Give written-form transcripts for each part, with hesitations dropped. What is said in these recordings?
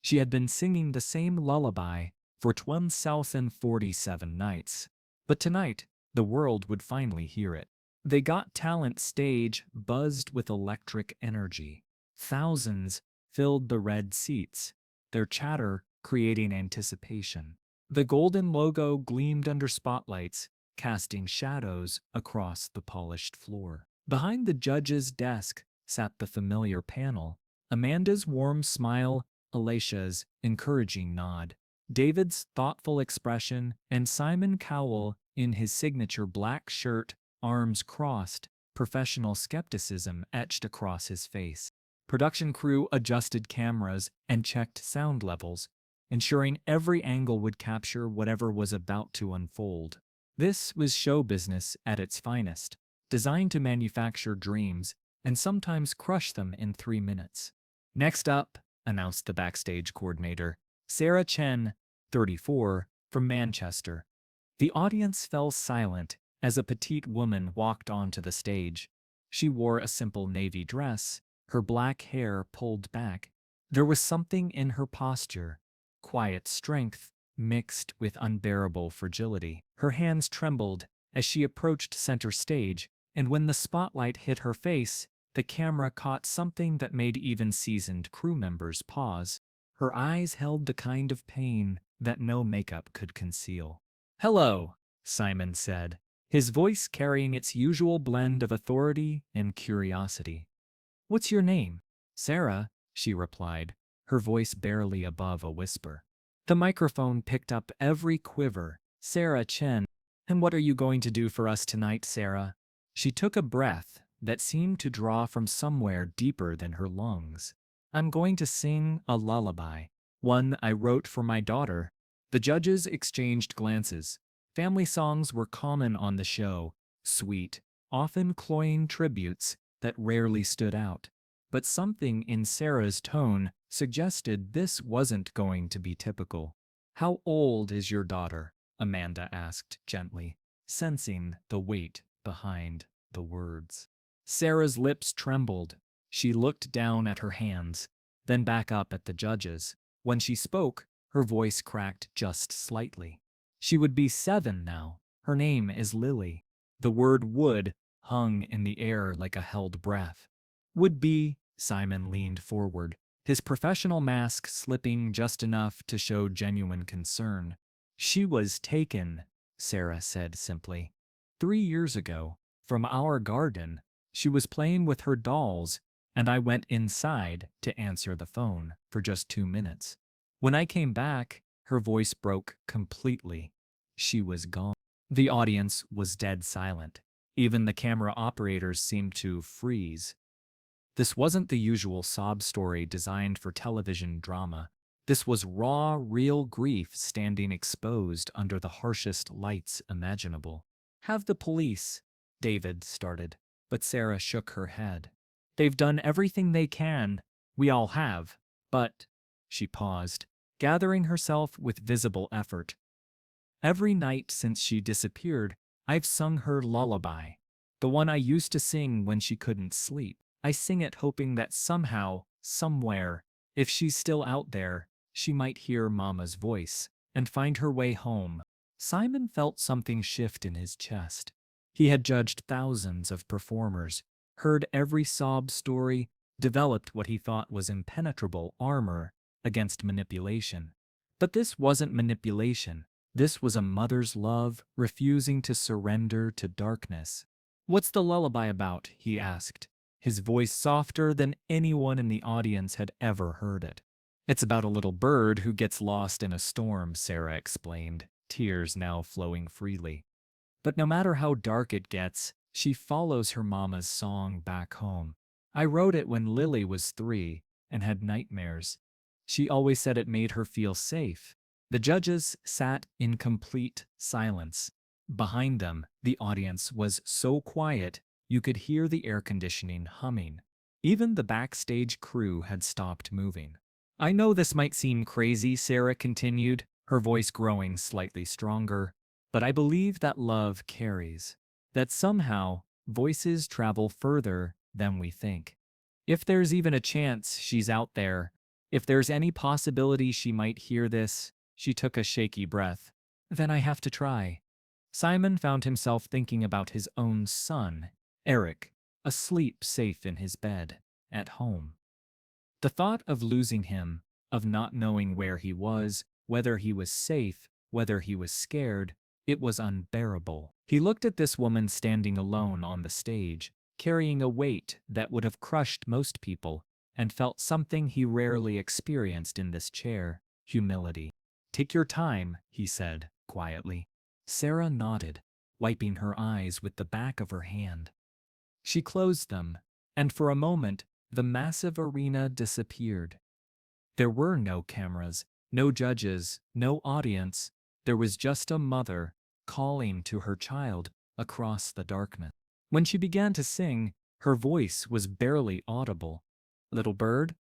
She had been singing the same lullaby for 1,047 nights. But tonight, the world would finally hear it. The Got Talent stage buzzed with electric energy. Thousands filled the red seats, their chatter creating anticipation. The golden logo gleamed under spotlights, casting shadows across the polished floor. Behind the judge's desk sat the familiar panel, Amanda's warm smile, Alicia's encouraging nod, David's thoughtful expression, and Simon Cowell in his signature black shirt, arms crossed, professional skepticism etched across his face. Production crew adjusted cameras and checked sound levels, ensuring every angle would capture whatever was about to unfold. This was show business at its finest, designed to manufacture dreams and sometimes crush them in 3 minutes. Next up, announced the backstage coordinator, Sarah Chen, 34, from Manchester. The audience fell silent as a petite woman walked onto the stage. She wore a simple navy dress, her black hair pulled back. There was something in her posture, quiet strength mixed with unbearable fragility. Her hands trembled as she approached center stage, and when the spotlight hit her face, the camera caught something that made even seasoned crew members pause. Her eyes held the kind of pain that no makeup could conceal. "Hello," Simon said, his voice carrying its usual blend of authority and curiosity. "What's your name?" "Sarah," she replied, her voice barely above a whisper. The microphone picked up every quiver. "Sarah Chen. And what are you going to do for us tonight, Sarah?" She took a breath that seemed to draw from somewhere deeper than her lungs. "I'm going to sing a lullaby, one I wrote for my daughter." The judges exchanged glances. Family songs were common on the show, sweet, often cloying tributes that rarely stood out. But something in Sarah's tone suggested this wasn't going to be typical. "How old is your daughter?" Amanda asked gently, sensing the weight behind the words. Sarah's lips trembled. She looked down at her hands, then back up at the judges. When she spoke, her voice cracked just slightly. "She would be 7 now. Her name is Lily." The word would hung in the air like a held breath. "Would be," Simon leaned forward, his professional mask slipping just enough to show genuine concern. "She was taken," Sarah said simply. 3 years ago, from our garden. She was playing with her dolls, and I went inside to answer the phone for just 2 minutes. When I came back, her voice broke completely. She was gone." The audience was dead silent. Even the camera operators seemed to freeze. This wasn't the usual sob story designed for television drama. This was raw, real grief standing exposed under the harshest lights imaginable. "Have the police," David started, but Sarah shook her head. "They've done everything they can. We all have. But," she paused, gathering herself with visible effort, "every night since she disappeared, I've sung her lullaby. The one I used to sing when she couldn't sleep. I sing it hoping that somehow, somewhere, if she's still out there, she might hear Mama's voice and find her way home." Simon felt something shift in his chest. He had judged thousands of performers, heard every sob story, developed what he thought was impenetrable armor against manipulation. But this wasn't manipulation. This was a mother's love refusing to surrender to darkness. "What's the lullaby about?" he asked, his voice softer than anyone in the audience had ever heard it. "It's about a little bird who gets lost in a storm," Sarah explained, tears now flowing freely. "But no matter how dark it gets, she follows her mama's song back home. I wrote it when Lily was 3 and had nightmares. She always said it made her feel safe." The judges sat in complete silence. Behind them, the audience was so quiet you could hear the air conditioning humming. Even the backstage crew had stopped moving. "I know this might seem crazy," Sarah continued, her voice growing slightly stronger, "but I believe that love carries. That somehow, voices travel further than we think. If there's even a chance she's out there, If there's any possibility she might hear this, she took a shaky breath. Then I have to try. Simon found himself thinking about his own son, Eric, asleep safe in his bed, at home. The thought of losing him, of not knowing where he was, whether he was safe, whether he was scared, it was unbearable. He looked at this woman standing alone on the stage, carrying a weight that would have crushed most people, and felt something he rarely experienced in this chair: humility. Take your time, he said, quietly. Sarah nodded, wiping her eyes with the back of her hand. She closed them, and for a moment, the massive arena disappeared. There were no cameras, no judges, no audience. There was just a mother calling to her child across the darkness. When she began to sing, her voice was barely audible. Little bird,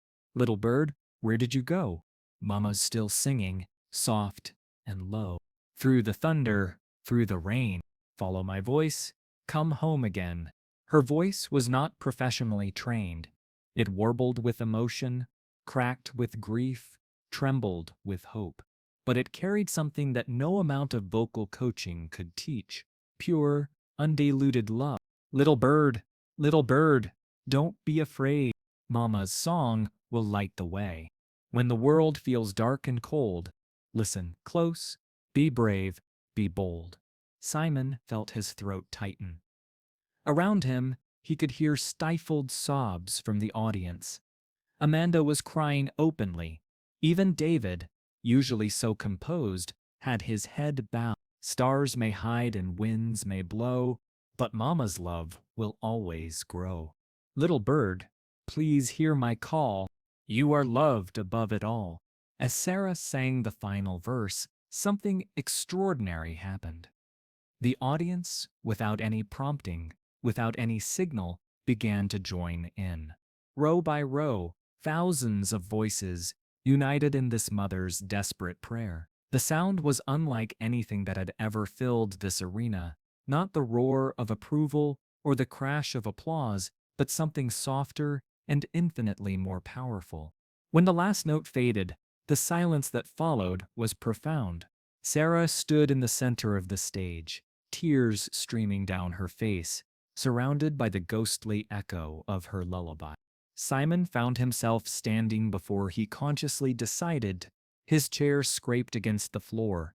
where did you go? Mama's still singing, soft and low. Through the thunder, through the rain, follow my voice, come home again. Her voice was not professionally trained. It warbled with emotion, cracked with grief, trembled with hope. But it carried something that no amount of vocal coaching could teach: pure, undiluted love. Little bird, don't be afraid. Mama's song will light the way. When the world feels dark and cold, listen close, be brave, be bold. Simon felt his throat tighten. Around him, he could hear stifled sobs from the audience. Amanda was crying openly. Even David, usually so composed, had his head bowed. Stars may hide and winds may blow, but Mama's love will always grow. Little bird, please hear my call. You are loved above it all. As Sarah sang the final verse, something extraordinary happened. The audience, without any prompting, without any signal, began to join in. Row by row, thousands of voices united in this mother's desperate prayer. The sound was unlike anything that had ever filled this arena, not the roar of approval or the crash of applause, but something softer and infinitely more powerful. When the last note faded, the silence that followed was profound. Sarah stood in the center of the stage, tears streaming down her face, surrounded by the ghostly echo of her lullaby. Simon found himself standing before he consciously decided. His chair scraped against the floor,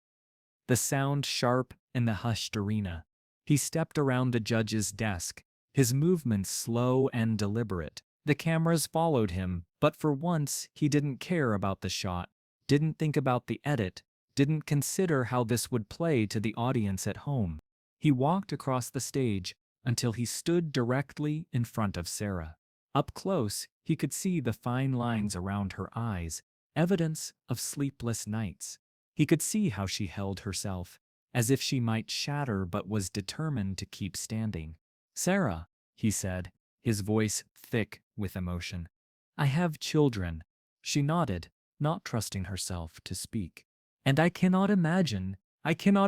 the sound sharp in the hushed arena. He stepped around the judge's desk, his movements slow and deliberate. The cameras followed him, but for once he didn't care about the shot, didn't think about the edit, didn't consider how this would play to the audience at home. He walked across the stage until he stood directly in front of Sarah. Up close, he could see the fine lines around her eyes, evidence of sleepless nights. He could see how she held herself, as if she might shatter but was determined to keep standing. Sarah, he said, his voice thick with emotion. I have children. She nodded, not trusting herself to speak. And I cannot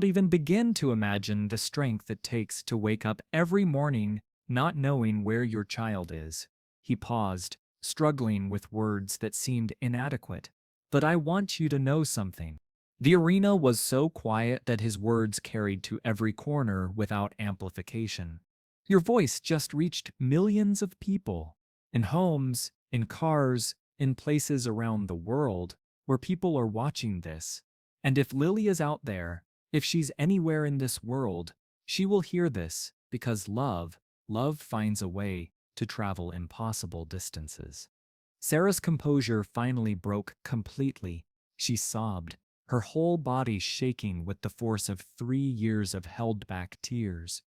even begin to imagine the strength it takes to wake up every morning not knowing where your child is. He paused, struggling with words that seemed inadequate. But I want you to know something. The arena was so quiet that his words carried to every corner without amplification. Your voice just reached millions of people, in homes, in cars, in places around the world where people are watching this. And if Lily is out there, if she's anywhere in this world, she will hear this because love finds a way to travel impossible distances. Sarah's composure finally broke completely. She sobbed, her whole body shaking with the force of 3 years of held-back tears.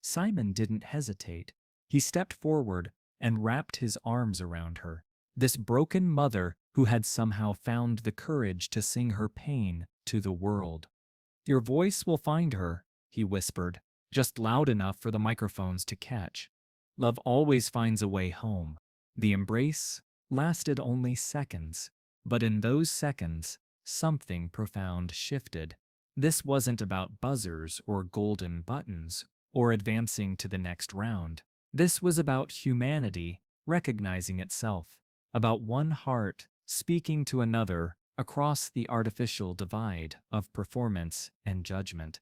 Simon didn't hesitate. He stepped forward and wrapped his arms around her. This broken mother who had somehow found the courage to sing her pain to the world. Your voice will find her, he whispered, just loud enough for the microphones to catch. Love always finds a way home. The embrace lasted only seconds, but in those seconds, something profound shifted. This wasn't about buzzers or golden buttons or advancing to the next round. This was about humanity recognizing itself, about one heart speaking to another across the artificial divide of performance and judgment.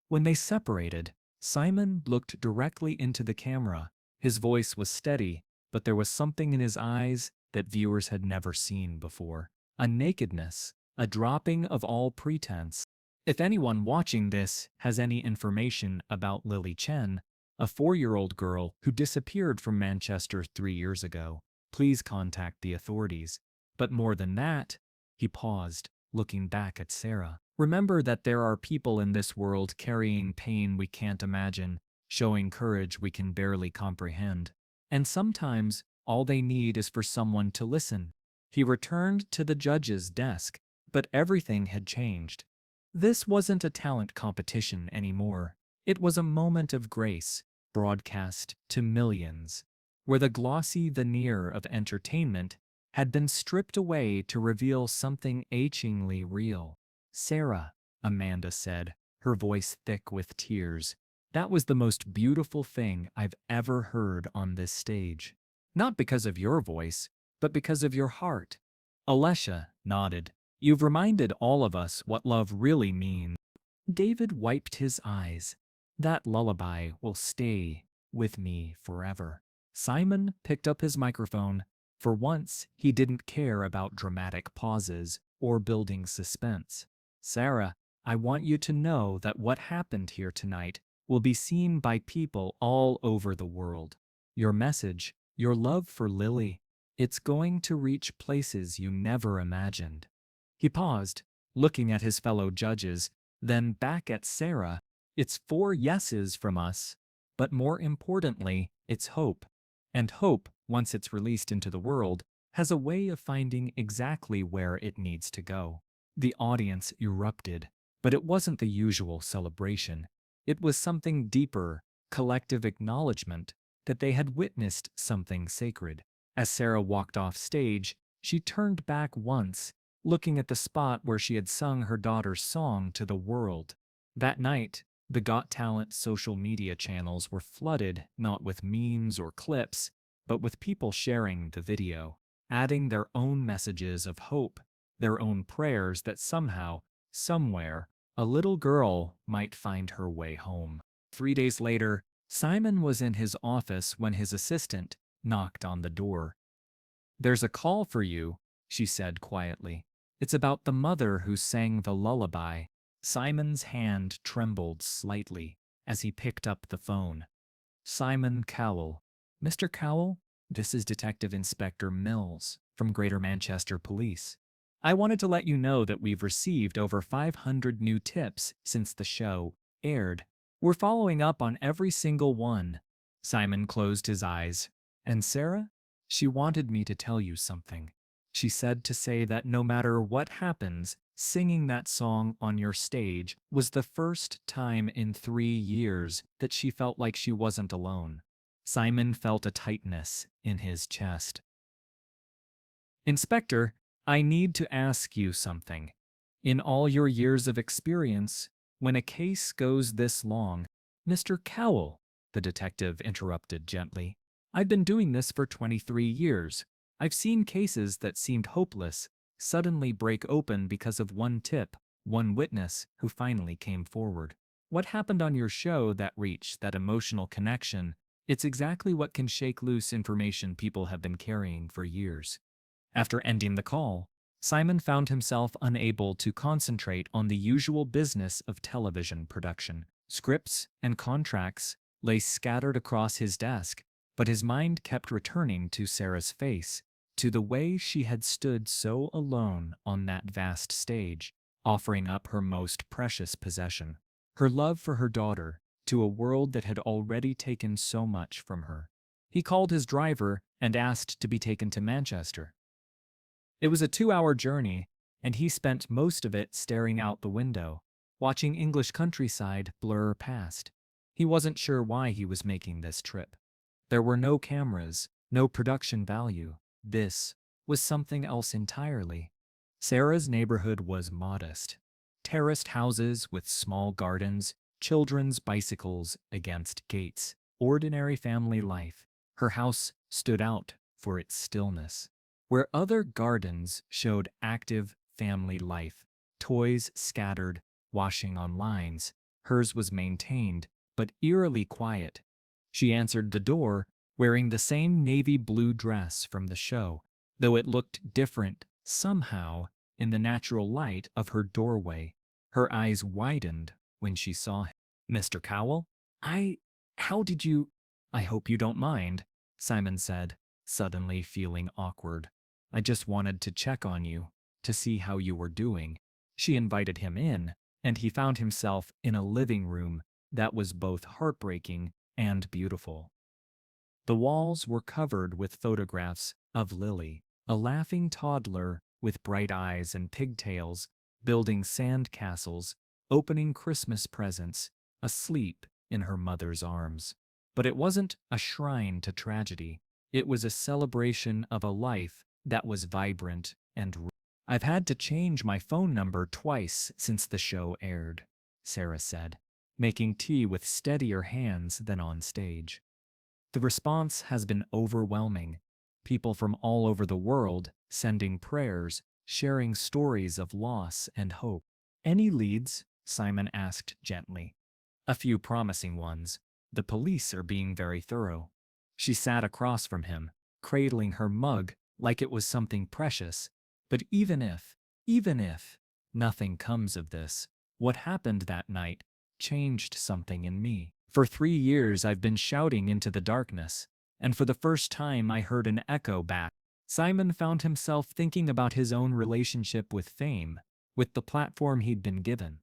When they separated, Simon looked directly into the camera. His voice was steady, but there was something in his eyes that viewers had never seen before. A nakedness, a dropping of all pretense. If anyone watching this has any information about Lily Chen, a 4-year-old girl who disappeared from Manchester 3 years ago, please contact the authorities. But more than that, he paused, looking back at Sarah. Remember that there are people in this world carrying pain we can't imagine, showing courage we can barely comprehend. And sometimes, all they need is for someone to listen. He returned to the judge's desk, but everything had changed. This wasn't a talent competition anymore. It was a moment of grace, broadcast to millions, where the glossy veneer of entertainment had been stripped away to reveal something achingly real. "Sarah," Amanda said, her voice thick with tears, "that was the most beautiful thing I've ever heard on this stage. Not because of your voice, but because of your heart." Alessia nodded. "You've reminded all of us what love really means." David wiped his eyes. "That lullaby will stay with me forever." Simon picked up his microphone. For once, he didn't care about dramatic pauses or building suspense. "Sarah, I want you to know that what happened here tonight will be seen by people all over the world. Your message, your love for Lily, it's going to reach places you never imagined." He paused, looking at his fellow judges, then back at Sarah. "It's 4 yeses from us, but more importantly, it's hope. And hope, once it's released into the world, has a way of finding exactly where it needs to go." The audience erupted, but it wasn't the usual celebration. It was something deeper, collective acknowledgement that they had witnessed something sacred. As Sarah walked off stage, she turned back once, looking at the spot where she had sung her daughter's song to the world. That night, the Got Talent social media channels were flooded not with memes or clips, but with people sharing the video, adding their own messages of hope, their own prayers that somehow, somewhere, a little girl might find her way home. 3 days later, Simon was in his office when his assistant knocked on the door. "There's a call for you," she said quietly. "It's about the mother who sang the lullaby." Simon's hand trembled slightly as he picked up the phone. "Simon Cowell." "Mr. Cowell, this is Detective Inspector Mills from Greater Manchester Police. I wanted to let you know that we've received over 500 new tips since the show aired. We're following up on every single one." Simon closed his eyes. "And Sarah? She wanted me to tell you something. She said to say that no matter what happens, singing that song on your stage was the first time in 3 years that she felt like she wasn't alone." Simon felt a tightness in his chest. "Inspector, I need to ask you something. In all your years of experience, when a case goes this long—" "Mr. Cowell," the detective interrupted gently, "I've been doing this for 23 years. I've seen cases that seemed hopeless suddenly break open because of one tip, one witness who finally came forward. What happened on your show that reached that emotional connection, it's exactly what can shake loose information people have been carrying for years." After ending the call, Simon found himself unable to concentrate on the usual business of television production. Scripts and contracts lay scattered across his desk, but his mind kept returning to Sarah's face, to the way she had stood so alone on that vast stage, offering up her most precious possession, her love for her daughter, to a world that had already taken so much from her. He called his driver and asked to be taken to Manchester. It was a 2-hour journey, and he spent most of it staring out the window, watching English countryside blur past. He wasn't sure why he was making this trip. There were no cameras, no production value. This was something else entirely. Sarah's neighborhood was modest. Terraced houses with small gardens, children's bicycles against gates. Ordinary family life. Her house stood out for its stillness. Where other gardens showed active family life, toys scattered, washing on lines, hers was maintained, but eerily quiet. She answered the door, wearing the same navy blue dress from the show, though it looked different, somehow, in the natural light of her doorway. Her eyes widened when she saw him. Mr. Cowell? How did you? I hope you don't mind, Simon said, suddenly feeling awkward. I just wanted to check on you, to see how you were doing. She invited him in, and he found himself in a living room that was both heartbreaking and beautiful. The walls were covered with photographs of Lily, a laughing toddler with bright eyes and pigtails, building sand castles, opening Christmas presents, asleep in her mother's arms. But it wasn't a shrine to tragedy. It was a celebration of a life that was vibrant and real. I've had to change my phone number twice since the show aired, Sarah said, making tea with steadier hands than on stage. The response has been overwhelming. People from all over the world sending prayers, sharing stories of loss and hope. Any leads? Simon asked gently. A few promising ones. The police are being very thorough. She sat across from him, cradling her mug like it was something precious. But even if, nothing comes of this, what happened that night changed something in me. For 3 years I've been shouting into the darkness, and for the first time I heard an echo back. Simon found himself thinking about his own relationship with fame, with the platform he'd been given.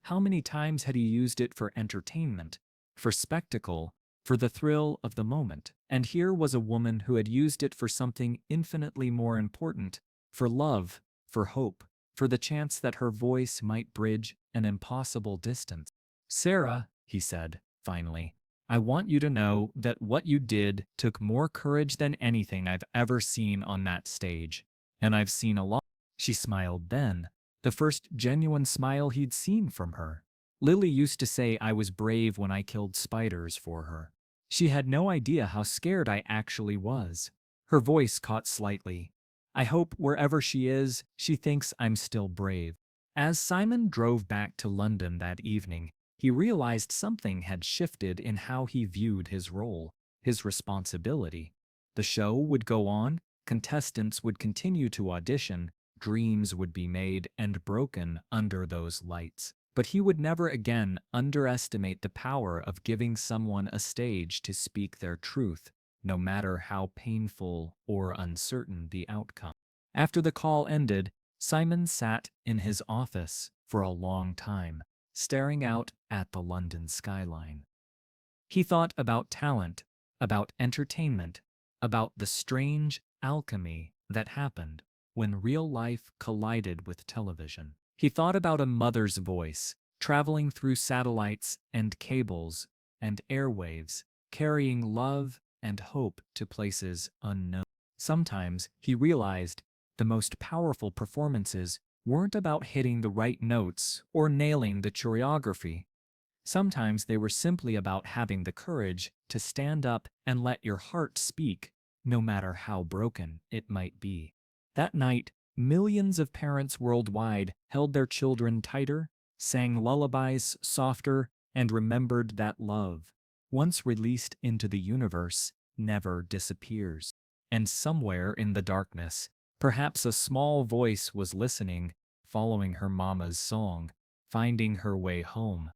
How many times had he used it for entertainment, for spectacle, for the thrill of the moment? And here was a woman who had used it for something infinitely more important, for love, for hope, for the chance that her voice might bridge an impossible distance. Sarah, he said, finally, I want you to know that what you did took more courage than anything I've ever seen on that stage. And I've seen a lot. She smiled then, the first genuine smile he'd seen from her. Lily used to say I was brave when I killed spiders for her. She had no idea how scared I actually was. Her voice caught slightly. I hope wherever she is, she thinks I'm still brave. As Simon drove back to London that evening, he realized something had shifted in how he viewed his role, his responsibility. The show would go on, contestants would continue to audition, dreams would be made and broken under those lights. But he would never again underestimate the power of giving someone a stage to speak their truth, no matter how painful or uncertain the outcome. After the call ended, Simon sat in his office for a long time, staring out at the London skyline. He thought about talent, about entertainment, about the strange alchemy that happened when real life collided with television. He thought about a mother's voice, traveling through satellites and cables and airwaves, carrying love and hope to places unknown. Sometimes he realized the most powerful performances weren't about hitting the right notes or nailing the choreography. Sometimes they were simply about having the courage to stand up and let your heart speak, no matter how broken it might be. That night, millions of parents worldwide held their children tighter, sang lullabies softer, and remembered that love, once released into the universe, never disappears. And somewhere in the darkness, perhaps a small voice was listening, following her mama's song, finding her way home.